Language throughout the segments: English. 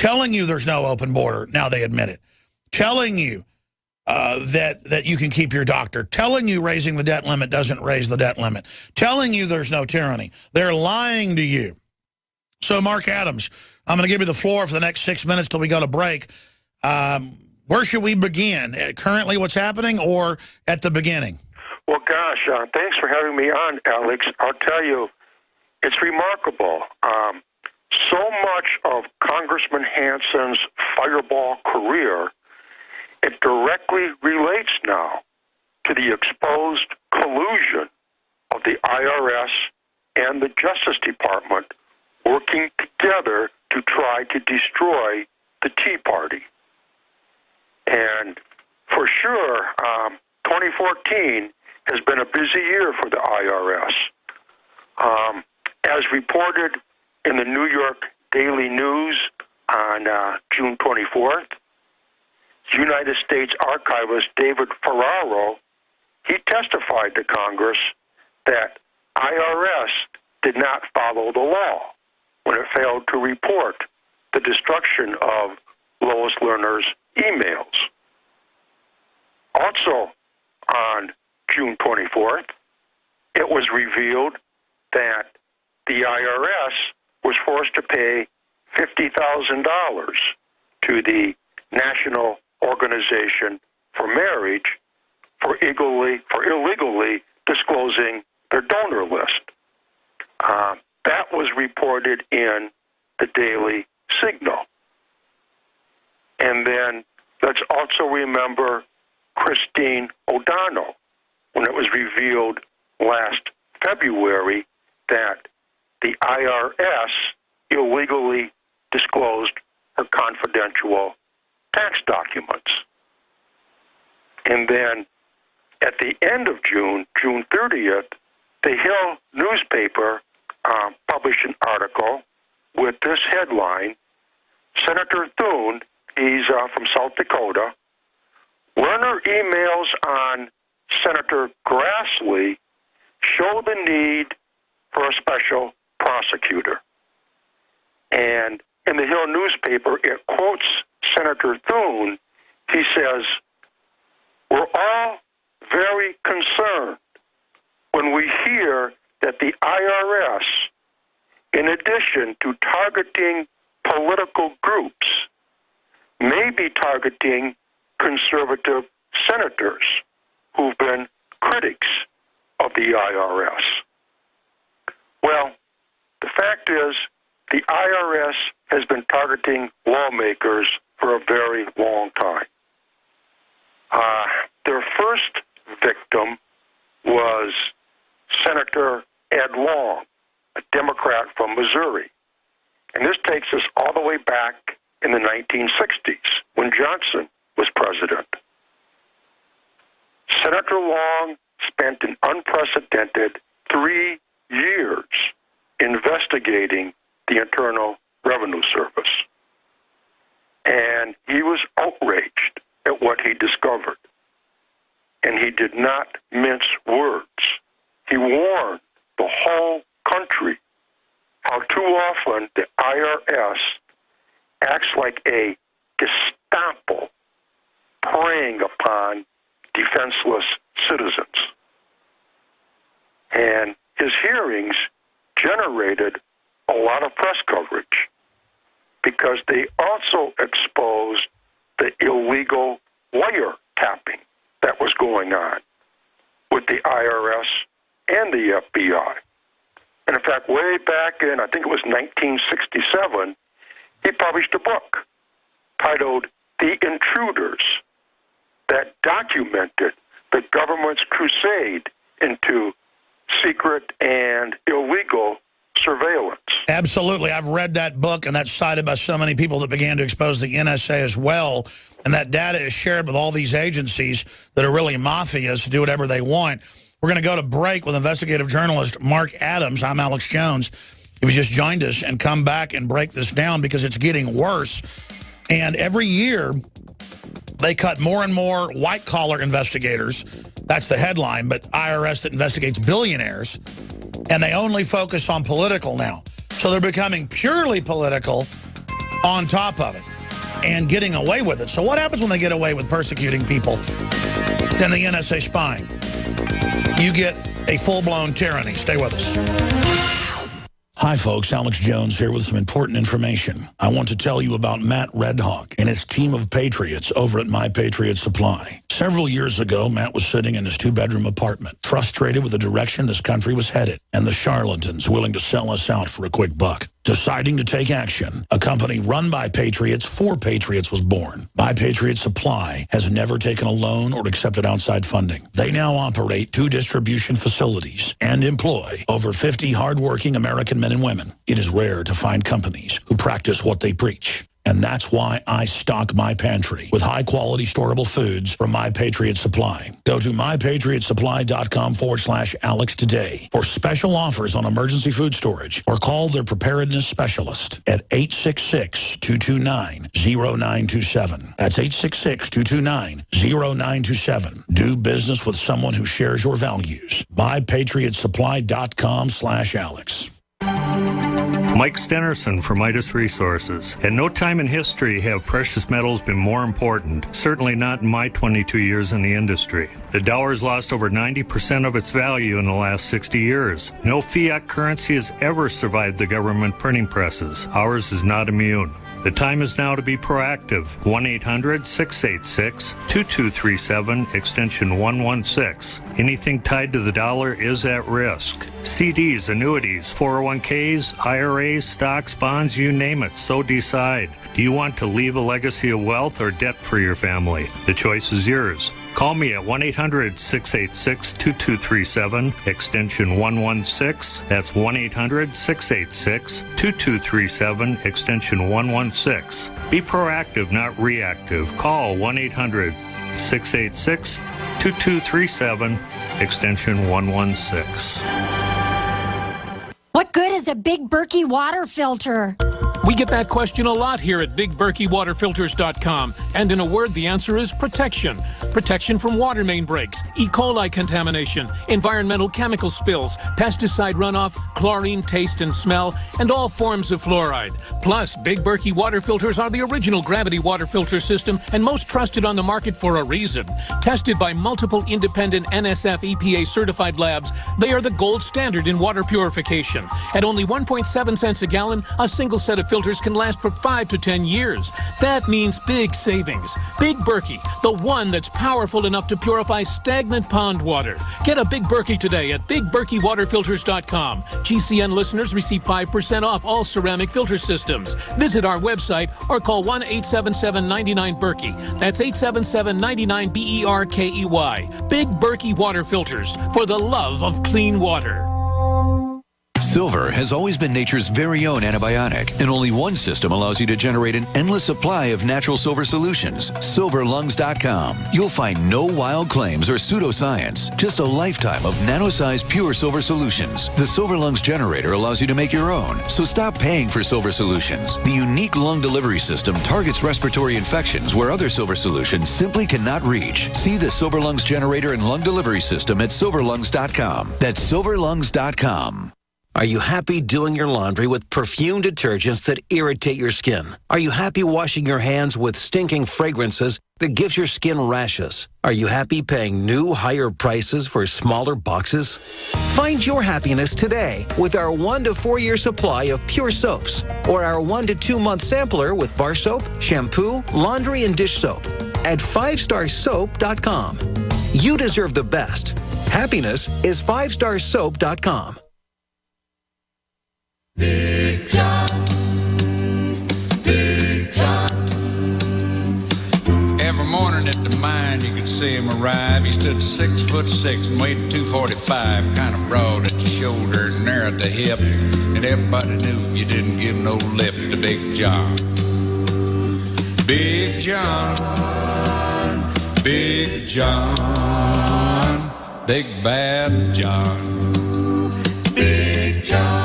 telling you there's no open border, now they admit it, telling you that you can keep your doctor, telling you raising the debt limit doesn't raise the debt limit, telling you there's no tyranny. They're lying to you. So, Mark Adams, I'm going to give you the floor for the next 6 minutes till we go to break. Where should we begin? Currently what's happening or at the beginning? Well, gosh, thanks for having me on, Alex. I'll tell you, it's remarkable. So much of Congressman Hansen's fireball career, it directly relates now to the exposed collusion of the IRS and the Justice Department working together to try to destroy the Tea Party. And for sure, 2014 has been a busy year for the IRS. As reported in the New York Daily News on June 24th, United States Archivist David Ferraro, he testified to Congress that IRS did not follow the law when it failed to report the destruction of Lois Lerner's emails. Also, on June 24th, it was revealed that the IRS was forced to pay $50,000 to the National Organization for Marriage for illegally disclosing their donor list. That was reported in the Daily Signal. And then let's also remember Christine O'Donnell, when it was revealed last February that the IRS illegally disclosed her confidential tax documents. And then at the end of June, June 30th, the Hill newspaper published an article with this headline: Senator Thune, he's from South Dakota, Lerner emails on Senator Grassley show the need for a special prosecutor. And in the Hill newspaper, it quotes Senator Thune. He says, "We're all very concerned when we hear that the IRS, in addition to targeting political groups, may be targeting conservative senators who've been critics of the IRS." Well, the fact is, the IRS has been targeting lawmakers for a very long time. Their first victim was Senator Ed Long, a Democrat from Missouri. And this takes us all the way back in the 1960s when Johnson was president. Senator Long spent an unprecedented 3 years investigating the Internal Revenue Service. And he was outraged at what he discovered. And he did not mince words. He warned the whole country how too often the IRS acts like a Gestapo preying upon defenseless citizens. And his hearings generated a lot of press coverage because they also exposed the illegal wiretapping that was going on with the IRS and the FBI. And in fact, way back in, I think it was 1967, he published a book titled The Intruders that documented the government's crusade into secret and illegal surveillance. Absolutely. I've read that book, and that's cited by so many people that began to expose the NSA as well. And that data is shared with all these agencies that are really mafias to do whatever they want. We're going to go to break with investigative journalist Mark Adams. I'm Alex Jones. If you just joined us, and come back and break this down because it's getting worse. And every year, they cut more and more white-collar investigators. That's the headline, but IRS that investigates billionaires. And they only focus on political now. So they're becoming purely political on top of it and getting away with it. So what happens when they get away with persecuting people and the NSA spying? You get a full-blown tyranny. Stay with us. Hi, folks. Alex Jones here with some important information. I want to tell you about Matt Redhawk and his team of patriots over at My Patriot Supply. Several years ago, Matt was sitting in his two-bedroom apartment, frustrated with the direction this country was headed and the charlatans willing to sell us out for a quick buck. Deciding to take action, a company run by patriots for patriots was born. My Patriot Supply has never taken a loan or accepted outside funding. They now operate 2 distribution facilities and employ over 50 hardworking American men and women. It is rare to find companies who practice what they preach. And that's why I stock my pantry with high-quality storable foods from My Patriot Supply. Go to mypatriotsupply.com/Alex today for special offers on emergency food storage, or call their preparedness specialist at 866-229-0927. That's 866-229-0927. Do business with someone who shares your values. mypatriotsupply.com/Alex. Mike Stenerson from Midas Resources. At no time in history have precious metals been more important, certainly not in my 22 years in the industry. The dollar has lost over 90% of its value in the last 60 years. No fiat currency has ever survived the government printing presses. Ours is not immune. The time is now to be proactive. 1-800-686-2237, extension 116. Anything tied to the dollar is at risk. CDs, annuities, 401ks, IRAs, stocks, bonds, you name it, so decide. Do you want to leave a legacy of wealth or debt for your family? The choice is yours. Call me at 1-800-686-2237, extension 116. That's 1-800-686-2237, extension 116. Be proactive, not reactive. Call 1-800-686-2237, extension 116. What good is a Big Berkey water filter? We get that question a lot here at BigBerkeyWaterFilters.com. And in a word, the answer is protection. Protection from water main breaks, E. coli contamination, environmental chemical spills, pesticide runoff, chlorine taste and smell, and all forms of fluoride. Plus, Big Berkey water filters are the original gravity water filter system and most trusted on the market for a reason. Tested by multiple independent NSF EPA certified labs, they are the gold standard in water purification. At only 1.7 cents a gallon, a single set of filters can last for 5 to 10 years. That means big savings. Big Berkey, the one that's powerful enough to purify stagnant pond water. Get a Big Berkey today at BigBerkeyWaterFilters.com. GCN listeners receive 5% off all ceramic filter systems. Visit our website or call 1-877-99-BERKEY. That's 877-99-BERKEY. Big Berkey Water Filters, for the love of clean water. Silver has always been nature's very own antibiotic, and only one system allows you to generate an endless supply of natural silver solutions. SilverLungs.com. You'll find no wild claims or pseudoscience, just a lifetime of nano-sized pure silver solutions. The Silver Lungs generator allows you to make your own, so stop paying for silver solutions. The unique lung delivery system targets respiratory infections where other silver solutions simply cannot reach. See the Silver Lungs generator and lung delivery system at SilverLungs.com. That's SilverLungs.com. Are you happy doing your laundry with perfume detergents that irritate your skin? Are you happy washing your hands with stinking fragrances that gives your skin rashes? Are you happy paying new, higher prices for smaller boxes? Find your happiness today with our 1 to 4 year supply of pure soaps, or our 1 to 2 month sampler with bar soap, shampoo, laundry, and dish soap at 5starsoap.com. You deserve the best. Happiness is 5starsoap.com. Big John, Big John. Every morning at the mine you could see him arrive. He stood 6'6" and weighed 245, kind of broad at the shoulder and narrow at the hip. And everybody knew you didn't give no lip to Big John. Big John, Big John, Big Bad John, Big John.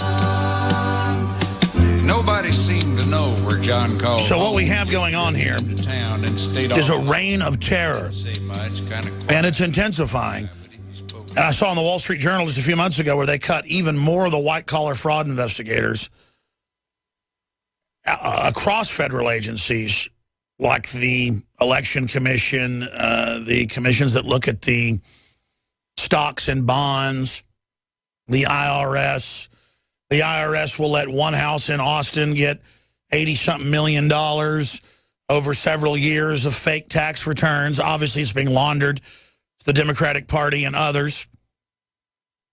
Nobody seemed to know where John called. So what we have going on here is a reign of terror, and it's intensifying. And I saw in the Wall Street Journal just a few months ago where they cut even more of the white-collar fraud investigators across federal agencies like the Election Commission, the commissions that look at the stocks and bonds, the IRS. The IRS will let one house in Austin get $80-something million over several years of fake tax returns. Obviously, it's being laundered to the Democratic Party and others.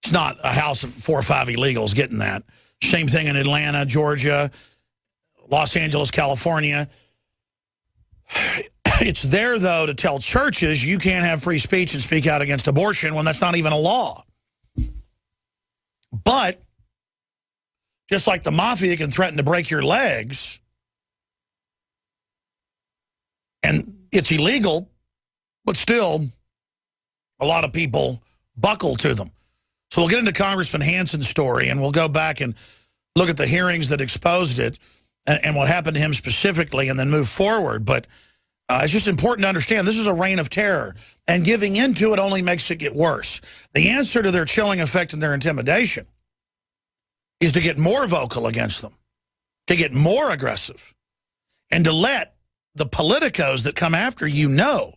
It's not a house of 4 or 5 illegals getting that. Same thing in Atlanta, Georgia, Los Angeles, California. It's there, though, to tell churches you can't have free speech and speak out against abortion when that's not even a law. But just like the mafia can threaten to break your legs, and it's illegal, but still a lot of people buckle to them. So we'll get into Congressman Hansen's story, and we'll go back and look at the hearings that exposed it and what happened to him specifically, and then move forward. But it's just important to understand this is a reign of terror, and giving into it only makes it get worse. The answer to their chilling effect and their intimidation is to get more vocal against them, to get more aggressive, and to let the politicos that come after you know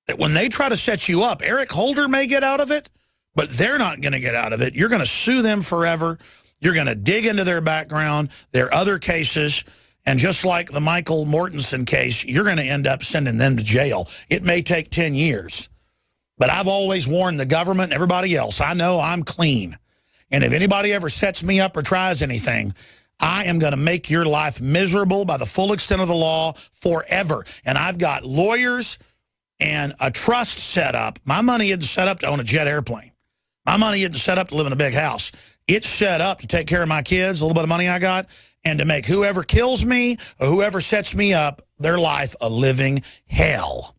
that when they try to set you up, Eric Holder may get out of it, but they're not going to get out of it. You're going to sue them forever. You're going to dig into their background, their other cases, and just like the Michael Mortensen case, you're going to end up sending them to jail. It may take 10 years, but I've always warned the government and everybody else, I know I'm clean. And if anybody ever sets me up or tries anything, I am going to make your life miserable by the full extent of the law forever. And I've got lawyers and a trust set up. My money isn't set up to own a jet airplane. My money isn't set up to live in a big house. It's set up to take care of my kids, a little bit of money I got, and to make whoever kills me or whoever sets me up, their life a living hell.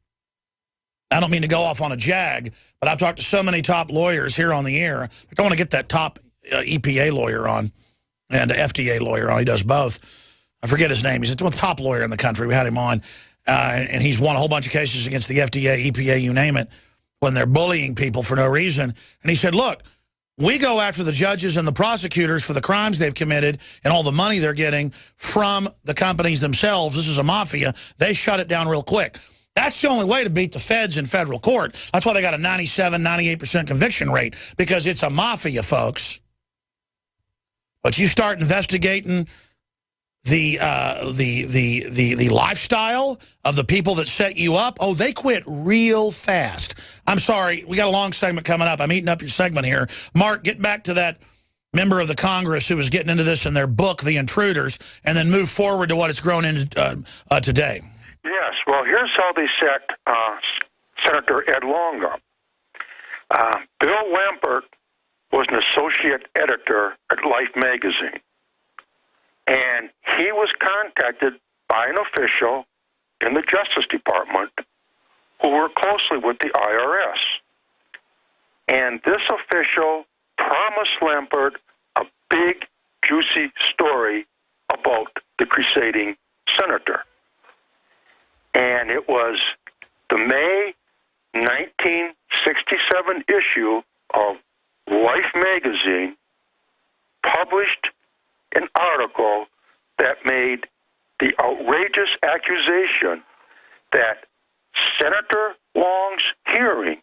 I don't mean to go off on a jag, but I've talked to so many top lawyers here on the air. I don't want to get that top EPA lawyer on and FDA lawyer on. He does both. I forget his name. He's the top lawyer in the country. We had him on, and he's won a whole bunch of cases against the FDA, EPA, you name it, when they're bullying people for no reason. And he said, look, we go after the judges and the prosecutors for the crimes they've committed and all the money they're getting from the companies themselves. This is a mafia. They shut it down real quick. That's the only way to beat the feds in federal court. That's why they got a 97, 98% conviction rate, because it's a mafia, folks. But you start investigating the lifestyle of the people that set you up, oh, they quit real fast. I'm sorry, we got a long segment coming up. I'm eating up your segment here. Mark, get back to that member of the Congress who was getting into this in their book, The Intruders, and then move forward to what it's grown into today. Yes, well, here's how they set Senator Ed Long up. Bill Lampert was an associate editor at Life magazine, and he was contacted by an official in the Justice Department who worked closely with the IRS. And this official promised Lampert a big, juicy story about the crusading senator. And it was the May 1967 issue of Life magazine published an article that made the outrageous accusation that Senator Long's hearings,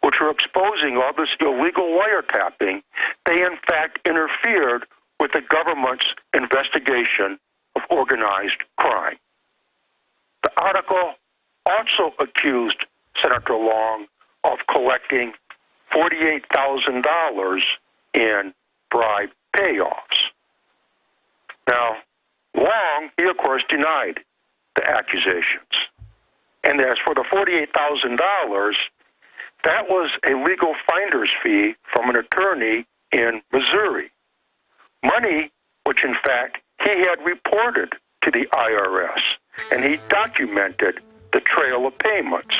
which were exposing all this illegal wiretapping, they in fact interfered with the government's investigation of organized crime. The article also accused Senator Long of collecting $48,000 in bribe payoffs. Now, Long, he of course denied the accusations. And as for the $48,000, that was a legal finder's fee from an attorney in Missouri. Money which in fact he had reported to the IRS, and he documented the trail of payments.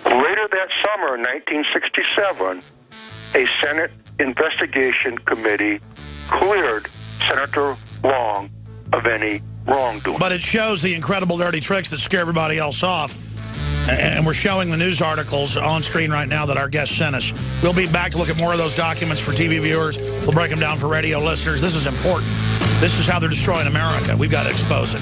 Later that summer, in 1967, a Senate investigation committee cleared Senator Long of any wrongdoing. But it shows the incredible dirty tricks that scare everybody else off. And we're showing the news articles on screen right now that our guest sent us. We'll be back to look at more of those documents for TV viewers. We'll break them down for radio listeners. This is important. This is how they're destroying America. We've got to expose it.